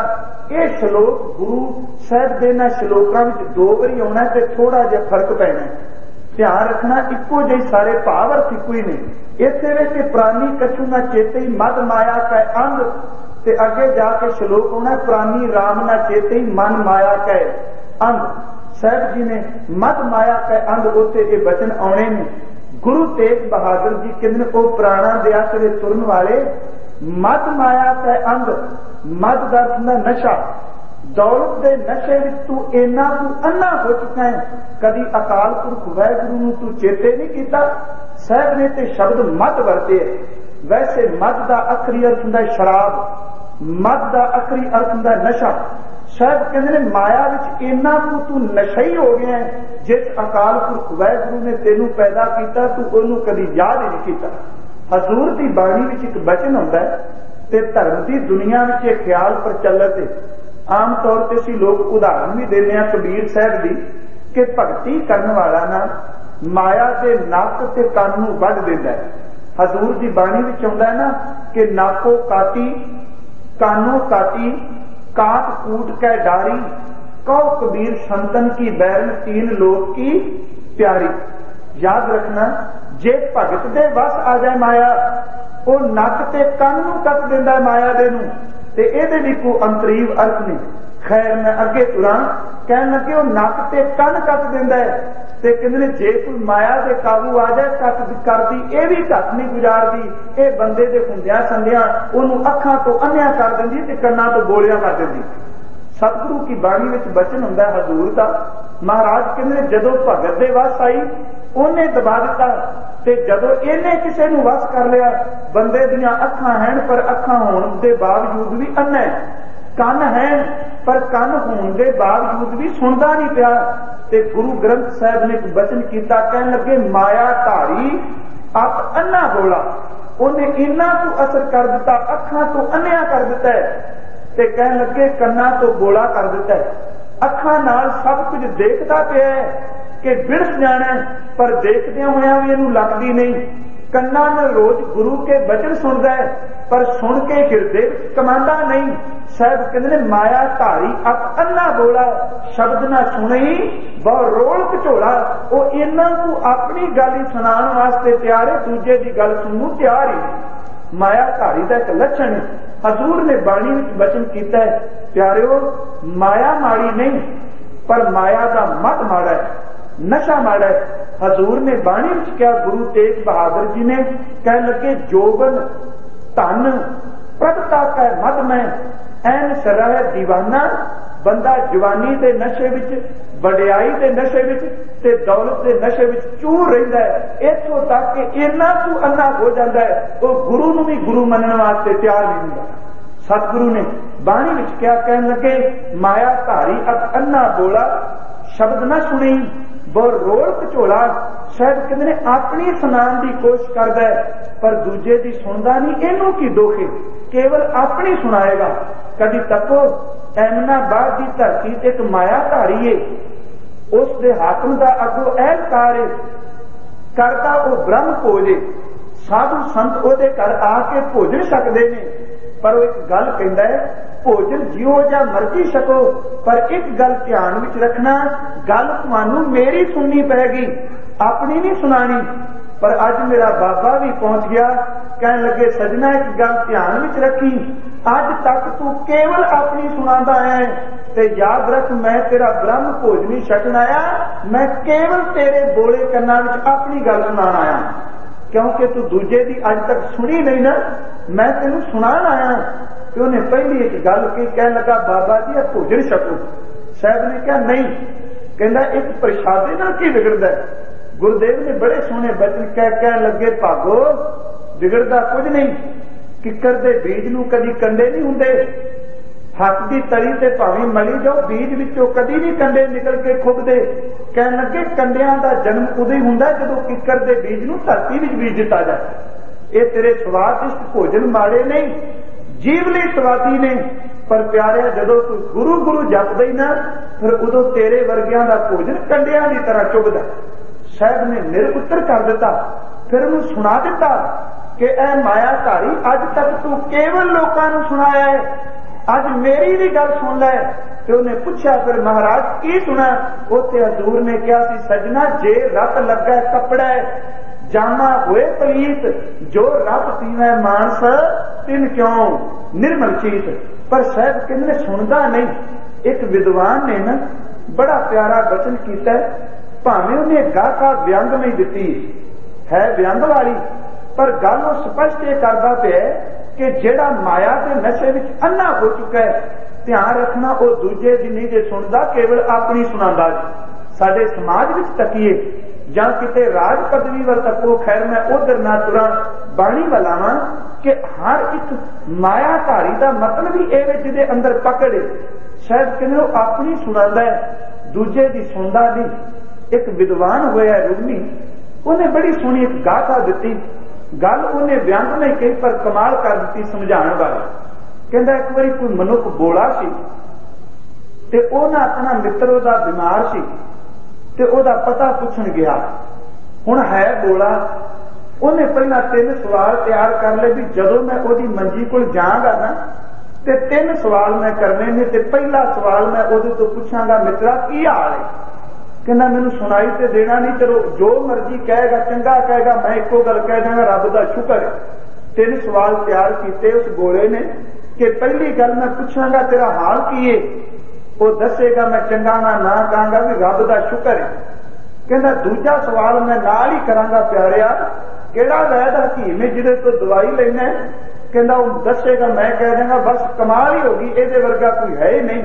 यह श्लोक गुरु साहब के इन्हां श्लोकां विच 2 वारी आउणा ते थोड़ा जिहा फर्क पैना, ध्यान रखना इक्को जिहे सारे भाव अर्थ इक्को ही ने। इत्थे विच प्राणी कछु ना चेतई मद माया कै अंग, ते अगे जाके श्लोक आउणा प्राणी राम ना चेतई मन माया कै अंग। साहब जी ने मद माया कै अंग उत्ते ये वचन आने ने। गुरु तेग बहादुर जी कहते वो प्राणा दे आसरे तुरन वाले, मद माया कै अंग, मद का अर्थ हुंदा नशा, दौलत के नशे विच तू इन्ना तू अन्ना हो चुका है, कदी अकाल पुरख वाहगुरू नूं तू चेते नहीं कीता। साहब ने ते शब्द मद वरते है। वैसे मद का आखिरी अर्थ हुंदा शराब, मद का आखिरी अर्थ हुंदा नशा। शायद कहते हैं माया विच इन्ना तू नशई हो गया है, जिस अकाल पुरख वाहगुरू ने तेनू पैदा किया तू ओनू कदी याद ही नहीं किया। हजूर की बाणी विच एक वचन हुंदा है ते धर्म की दुनिया विच ये ख्याल प्रचलित है। आम तौर पर असीं लोग उदाहरण भी देने हैं कबीर साहब की कि भगती करने वाला ना माया के नक ते कंन नूं वढ दिंदा है। हजूर की बाणी विच आउंदा है ना कि नाको काटी कानो काटी काट कूट कै डारी, कहो कबीर संतन की बैरन 3 लोक की प्यारी। याद रखना जे भगत दे वस आ जाए माया, वो नक ते कंन नूं कट दिंदा माया दे नूं, ते इहदे भी कोई अंतरीव अर्थ नहीं। खैर मैं अगे तुरां, कहन लगे वो नक ते कंन कट दिंदा है, ते कहंदे जे कोई माया दे काबू आ जाए कट करदी, ये भी घट नहीं गुजारदी, ये बंदे दे हुंदियां संदियां ओनू अखां तो अन्या कर दिंदी ते कन्नां तो बोलियां कर दिंदी। सतगुरु की बाणी विच वचन हुंदा है हजूर दा, महाराज कहंदे जदों भगत दे वस आई ओने दबा दिता, ते जदों इहने किसे नूं वस कर लिया, बंदे दियां अखां हैं पर अखां होण दे बावजूद भी अन्ना है, कन है पर कन होने के बावजूद भी सुनता नहीं पिया। ते गुरु ग्रंथ साहब ने एक वचन किया, कहन लगे माया धारी आप अन्ना बोला, उन्हें इन्ना तो असर कर दिता, अखां तो अन्या कर दिता है, ते कहन लगे कन्ना तो बोला कर दिता है। अखां नाल सब कुछ देखता पिया है कि बिरस जाना, पर देखदे होया भी इहनूं लगदी नहीं। कन्ना नाल रोज गुरु के वचन सुनदा है, पर सुन के हिरदे कमांदा नहीं। साहब कहते माया धारी अब अन्ना बोला, शब्द ना सुनी बहु रोल घचोला। वो इन्हां को अपनी गल ही सुनाने वास्ते तैयार है, दूजे की गल सुनू तैयार ही। माया धारी का एक लक्षण है। हजूर ने बाणी विच वचन किया है, प्यारिओ माया माड़ी नहीं, पर माया का मत माड़ा है, नशा माड़ा है। हजूर ने बाणी विच क्या, गुरु तेग बहादुर जी ने कह लगे जोबन धन प्रभता कै मद में ऐन सराह दीवाना। बंदा जवानी के नशे विच, वडियाई के नशे विच ते दौलत के नशे विच चूर रहिंदा है, इत्थों तक कि इन्ना तू अन्ना हो जाता है, वो गुरु नूं भी गुरु मनण वास्ते तैयार नहीं हुंदा। सतगुरु ने बाणी विच क्या कहन लगे, माया धारी अब अन्ना बोला, शब्द ना सुनी बहुत रोल घचोला। शायद कहते ने अपनी सुनान की कोशिश करता है, पर दूजे की सुनता नहीं। इनू की दोखे केवल अपनी सुनाएगा। कभी तको एमनाबाद की धरती एक माया धारी है, उसके हाकम का अगो अहलकार है, करता वो ब्रह्म भोजे, साधु संत ओदे घर आके भोजन सकते हैं, पर वो एक गल कहता है भोजन जिहो जा मर्जी छको, पर एक गल ध्यान विच रखना, गल तुहानू मेरी सुननी पैगी, अपनी नहीं सुनानी। पर अज मेरा बाबा भी पहुंच गया, कहन लगे सजना एक गल ध्यान विच रखी, अज तक तू केवल अपनी सुनादा है, ते याद रख मैं तेरा ब्रह्म भोजनी छकन आया, मैं केवल तेरे बोले कन्ना विच अपनी गल सुनाण आया, क्योंकि तू दूजे दी अज तक सुनी नहीं ना, मैं तेनू सुनाण आया। तो उन्हें पहली एक गल की, कह लगा बाबा जी यह भोजन छको। साहब ने कहा नहीं, कहना एक प्रसादे नाल की बिगड़दा है। गुरुदेव ने बड़े सोहने वचन कह लगे, भागो बिगड़दा कुछ नहीं, किकर दे बीज नूं कदी कंडे नहीं हुंदे, हक की तली ते भावें मली जाओ, बीज विचों कदी नहीं कंडे निकल के खुबदे। कहन लगे कंडियां दा जन्म उदों ही हुंदा जदों किकर दे बीज नूं धरती विच बीज दिता जाए। ये तेरे स्वादिष्ट भोजन माड़े नहीं, जीवली सवादी ने, पर प्यारे जदों तू गुरु गुरु जपदा ही ना, फिर उदों तेरे वर्गियां दा भोजन कंडियां की तरह चुभदा। साहब ने निर उत्तर कर दिता, फिर उन्हें सुना दिता कि ऐ मायाधारी, अज तक तू केवल लोकां नूं सुनाया है, अज मेरी भी गल सुन लै। ते उन्हें पूछा फिर महाराज की सुना? उत्थे हजूर ने कहा सी, सजना जे रत लगा कपड़ा जामा होए पलीत, जो रत पीवे मानस तिन क्यों निर्मल चीत। पर साहब कहने सुनता नहीं। एक विद्वान ने ना बड़ा प्यारा वचन किया, भावें उन्हें गाथा व्यंग में दी है व्यंग वाली, पर गल स्पष्ट ये करता पे कि जेड़ा माया के नशे में अन्ना हो चुका है, ध्यान रखना वो दूजे की नहीं जे सुनता, केवल अपनी सुनांदा। साडे समाज विच तकीए जां किते राज पदवी वाल तको, खैर मैं उधर ना तुरा, बाणी वाल आवां कि हर एक मायाधारी का मतलब ही ये जिहदे अंदर पकड़ है। शायद कहने अपनी सुनांदा है, दूजे की सुनता नहीं। एक विद्वान होया रूमी, उन्हें बड़ी सोहनी एक गाथा दी, गल उन्हें व्यंग नहीं कही पर कमाल कर दी समझाने वाली। कहता एक बार कोई मनुख बोला सी ते ओना अपना मित्र ओदा बीमार सी ते ओदा पता पूछण गया। हुण है बोला, उन्हें पहला 3 सवाल तैयार कर ले भी जदों मैं ओदी मंजी कोल जांगा ना ते 3 सवाल मैं करने ने। ते पहला सवाल मैं ओदे तो पूछांगा, मित्रा की हाल है? कहना मैनू सुनाई ते देना नहीं, चलो जो मर्जी कहेगा, चंगा कहेगा, मैं एको गल कह देंगा, रब दा शुक्र है। 3 सवाल तैयार किए उस गोले ने कि पहली गल मैं पूछांगा तेरा हाल की है, वो दसेगा, मैं चंगा ना कहूंगा भी रब दा शुक्र है। कहना दूजा सवाल मैं नाल ही करांगा, प्यारिया केड़ा वैद हकीम है जिहदे तो दवाई लेना है? कहना वो दसेगा, मैं कह देंगा बस कमाल ही होगी, ये वर्गा कोई है ही नहीं।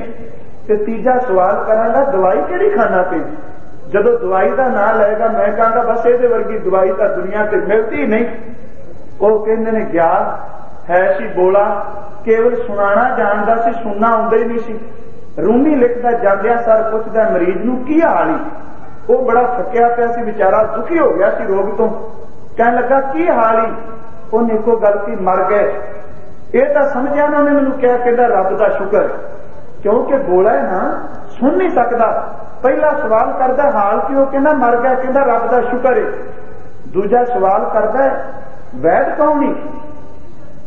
ते तीजा सवाल करांगा, दवाई केड़ी खाना पे? जदों दवाई का ना लेगा मैं कहूंगा बस ये वर्गी दवाई तो दुनिया से मिलती ही नहीं। वो कहते ने गया है सी बोला, केवल सुनाना जानता सी, सुनना आउंदा ही नहीं सी। रूमी लिखता जांदिया सर पुछदा मरीज नूं की हाल ही? वो बड़ा थकिया पिया सी बेचारा, दुखी हो गया सी रोग तो। कहने लगा की हाल ही? उन्हें एको गल की मर गए। ये तो समझिया ना, उन्हें मैनूं क्या कहता रब दा शुक्र, क्योंकि बोला है ना सुन नहीं सकता। पहला सवाल करता हाल क्यों? कहना मर गया, कहता रब दा शुक्र है। दूजा सवाल करता वैद कौन ही?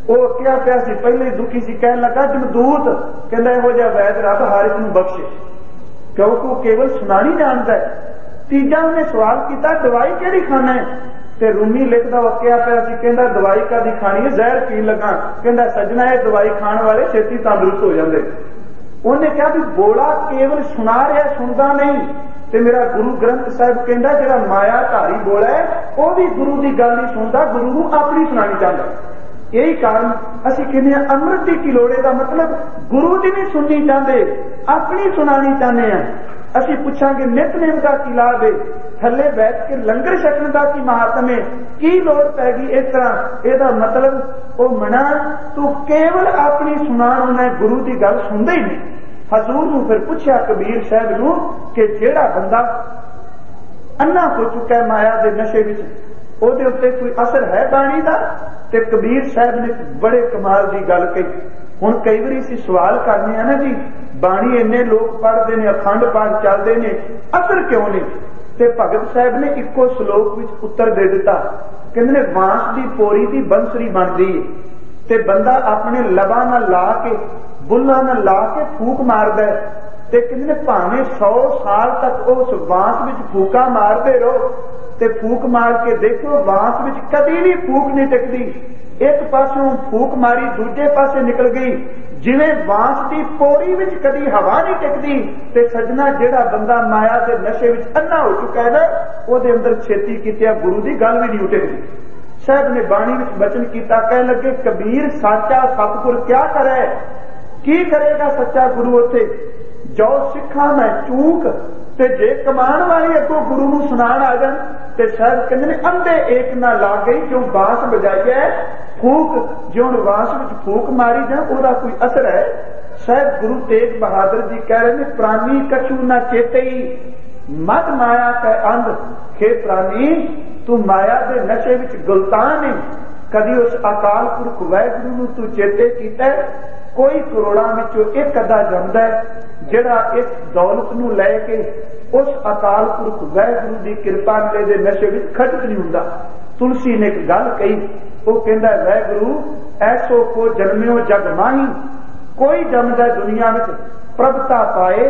वो क्या पिया सी, पहले दुखी सी, कहने लगा जमदूत। कहता यहो जिहा वैद रब हर एक नूं बख्शे, क्योंकि वो केवल सुनानी जानता है। तीजा उन्हें सवाल किया दवाई केड़ी खाना है? ते रूमी लिखता वो क्या पिया सी, कहता दवाई कादी खानी है, जहर पी लगा। कहता सजना ये दवाई खाने वाले छेती तंदुरुस्त हो जाते। उन्हें कहा भी बोला केवल सुना रहा, सुनता नहीं। ते मेरा गुरु ग्रंथ साहिब कहता जिहड़ा मायाधारी बोला है वह भी गुरु की गल नहीं सुनता, गुरु को अपनी सुनानी चाहता। यही कारण असीं कहने अमृत की किलोड़े का मतलब गुरु की नहीं सुननी चाहते, अपनी सुनानी चाहते हैं। असीं पुछांगे नितनेम का की लाभ है, थले बैठ के लंगर छकण का की महात्म है, की लोड़ पैगी इस तरह? यदा मतलब वो मना तू केवल अपनी सुनाण, उन्हें गुरु की गल सुनते ही नहीं। हजूर नूं फिर पूछा कबीर साहब नूं कि जेड़ा बंदा अन्ना हो चुका है माया के नशे विच, ਉਹਦੇ ਉੱਤੇ कोई असर है बाणी का? ते कबीर साहब ने बड़े कमाल की गल कही। हुण कई बार असीं सवाल करने हैं ना जी, बाणी इन्ने लोग पढ़ते हैं, अखंड पाठ चलते हैं, असर क्यों नहीं? ते भगत साहब ने इको श्लोक विच उत्तर दे दिता, कहंदे बांस की पोरी की बंसरी बनती है ते बंदा अपने लबा नाल ला के बुल्ला नाल ला के फूक मारदा है, ते कहंदे भावें 100 साल तक उस बांस विच फूका मारते रहो ते फूक मार के देखो बांस विच कदी भी फूक नहीं टिकदी। एक पासों फूक मारी दूजे पासे निकल गई, जिवें बांस की पोरी विच कदी हवा नहीं टिकदी। ते सजना जेड़ा बंदा माया के नशे विच अन्ना हो चुका है ना, ਉਹਦੇ अंदर छेती कीतिया गुरु की गल भी नहीं उठेगी। साहब ने बाणी विच वचन किया, कह लगे कबीर साचा सतगुर क्या करे, की करेगा सच्चा गुरु? उत्थे जो सिखा मैं चूक ते जे कमान वाली अगों गुरु नूं सुनाण आ जाण ते शायद कहंदे ने अंधे एक ना ला गई, जो बांस बजाई है फूक, जो हुण बांस विच फूक मारी जाए ਉਹਦਾ कोई असर है? शायद गुरु तेग बहादुर जी कह रहे हैं, प्राणी कछु ना चेतई मत माया कै अंध, खे प्राणी तू माया के नशे विच गुलतान है, कदी उस अकाल पुरख वाहिगुरू नूं तू चेते कीता? कोई करोड़ां विचों एक अद्धा जमदा है जिहड़ा इस दौलत नूं लै के उस अकाल पुरख वाहिगुरू दी कृपा मिले दे नशे विच खटक नहीं हुंदा। तुलसी ने एक गल कही, वो कहंदा वाहिगुरू ऐसो को जन्मियो जग माही, कोई जमदा दुनिया में प्रभता पाए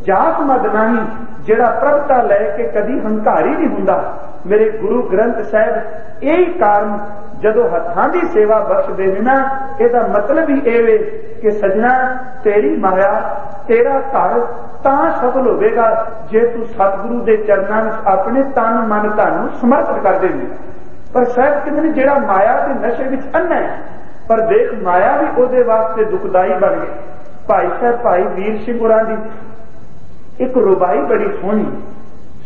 जात मद नहीं, जिहड़ा प्रभता लैके कदी हंकारी नहीं हुंदा। मेरे गुरु ग्रंथ साहिब यही कारण जदों हत्थां दी सेवा बख्शदे ने ना, इहदा मतलब ही ये वे कि सजना तेरी माया तेरा घर तां सफल होवेगा जे तू सतगुरु दे चरनां विच अपने तन मन धन नूं समर्पित कर देवें। पर साहिब कहंदे ने जिहड़ा माया के नशे विच अन्ना है, पर देख माया भी उहदे वास्ते दुखदाई बन गई। भाई साहब भाई वीर सिंह होरां दी एक रुबाई बड़ी सोहनी,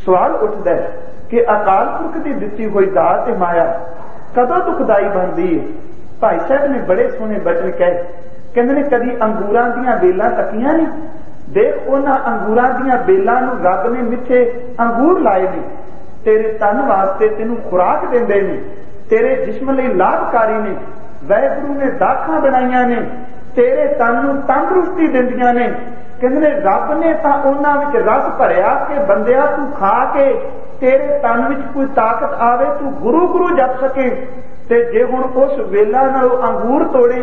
सवाल उठदा है कि अकाल पुरख दी दित्ती हुई दात ते माया कदों दुखदाई बनदी है। भाई साहब ने बड़े सोहने बचन कहे, कहंदे ने कदी अंगूरां दीयां बेलां तकीयां नहीं? देख उन्हां अंगूरां दीयां बेलां नूं रब ने मिੱਠੇ अंगूर लाए ने, तेरे तन वास्ते तेनू खुराक देंदे ने, तेरे जिस्म लई लाभकारी ने। वाहिगुरू ने दाखां बनाईयां ने, तेरे तन नूं तंदुरुस्ती दिंदियां ने। कहंदे ने रब ने तां उन्हां विच रस भरिया कि बंदिया तू खा के तेरे तन विच कोई ताकत आवे, तू गुरु गुरु जप सके। ते जे हुण उस वेला नाल अंगूर तोड़े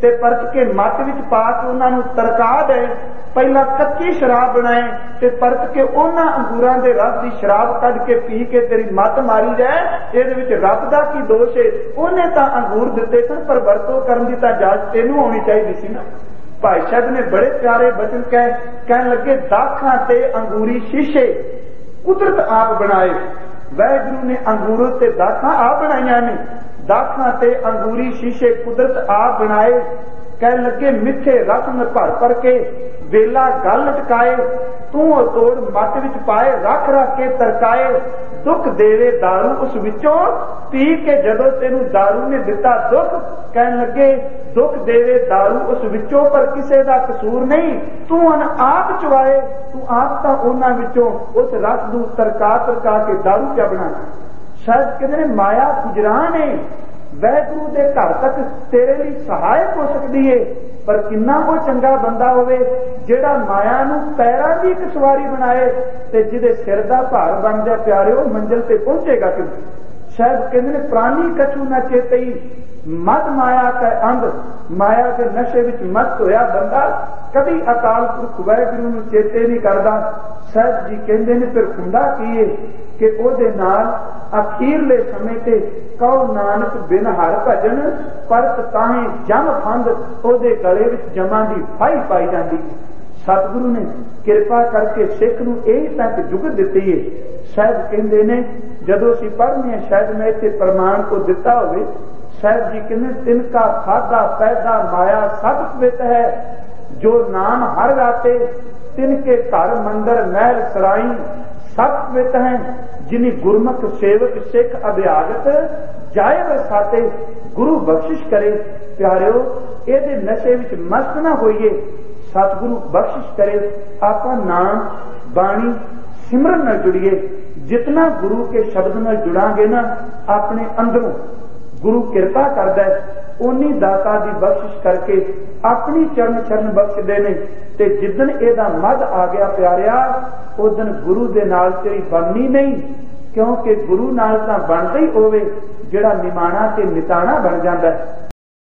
ते परत के मत विच पा के उन्हां नूं तरका दे, पहला कच्ची शराब बनाए ते परत के उन्हां अंगूरां दे रस दी शराब कढ के पी के तेरी मत मारी जाए, इहदे विच रब दा की दोष है? उहने तां अंगूर दित्ते सन, पर वरतों करन दी तां इजाजत तैनूं होनी चाहीदी सी ना। भाई साहब ने बड़े प्यारे वचन कहन लगे, दाखां ते अंगूरी शीशे कुदरत आप बनाए। वाहिगुरू ने अंगूरों ते दाखां आप बनाईयां ने, दाखां ते अंगूरी शीशे कुदरत आप बनाए। कह लगे मिठे रस में भर के वेला गल लटकाए, तू तोड़ मत विच पाए रख रख के तरकाए। दुख देवे दारू उस विचों पी के, जदों तेनू दारू ने दिता दुख, कहन लगे दुख देवे दारू उस विचों पर किसे दा कसूर नहीं, तू हन आप चवाए, तू आप तां उन्हां विचों उस रस नूं तरका तरका के दारू क्या बनाना। शायद कहते ने माया गुजरान है, वाहिगुरू दे घर तक तेरे लिए सहायक हो सकती है, पर किन्ना वो चंगा बंदा होवे जिहड़ा माया नूं पैरां दी एक सवारी बनाए ते जिहदे सिर दा भार बन जाए प्यारिओ मंजिल ते पहुंचेगा कि। शायद कहते ने प्राणी कछु न चेतई मद माया का अंग, माया के नशे विच मस्त होया बंदा कभी अकाल पुरख वाहिगुरू नूं चेते नहीं करदा। साहब जी कहंदे ने फिर हुंदा की है कि ओहदे नाल अखीरले समय ते कहो नानक बिन हर भजन परत ताहे जम फंद, ओहदे गले विच जमां दी फाही पाई जांदी। सतगुरु ने किरपा करके सिख नूं यही तक जुगत दित्ती है। साहब कहंदे ने जदों असीं पढ़ने शायद मैं इत्थे प्रमाण को दिता होवे, साहब जी कहंदे तिनका खादा पैदा माया सब स्मित है, जो नाम हर गाते तिनके घर मंदिर महल सराई सब स्मित हैं, जिन्हीं गुरमुख सेवक सिख अभ्यागत जाए बरसाते। गुरु बख्शिश करे प्यारिओ, इहदे नशे विच मस्त ना होइए, सतगुरु बख्शिश करे आपां नाम बाणी सिमरन नाल जुड़िए। जितना गुरु के शब्द नाल जुड़ांगे ना, अपने अंदरों गुरु कृपा करदा है, उन्नी दाता दी बख्शिश करके अपनी चरण चरण बख्शदे ने। ते जिदन एदा मद आ गया प्यारिया, उस दिन गुरु दे नाल तेरी बननी नहीं, क्योंकि गुरु नाल तां बनदा ही होवे जिहड़ा निमाणा ते निताणा बन जांदा है।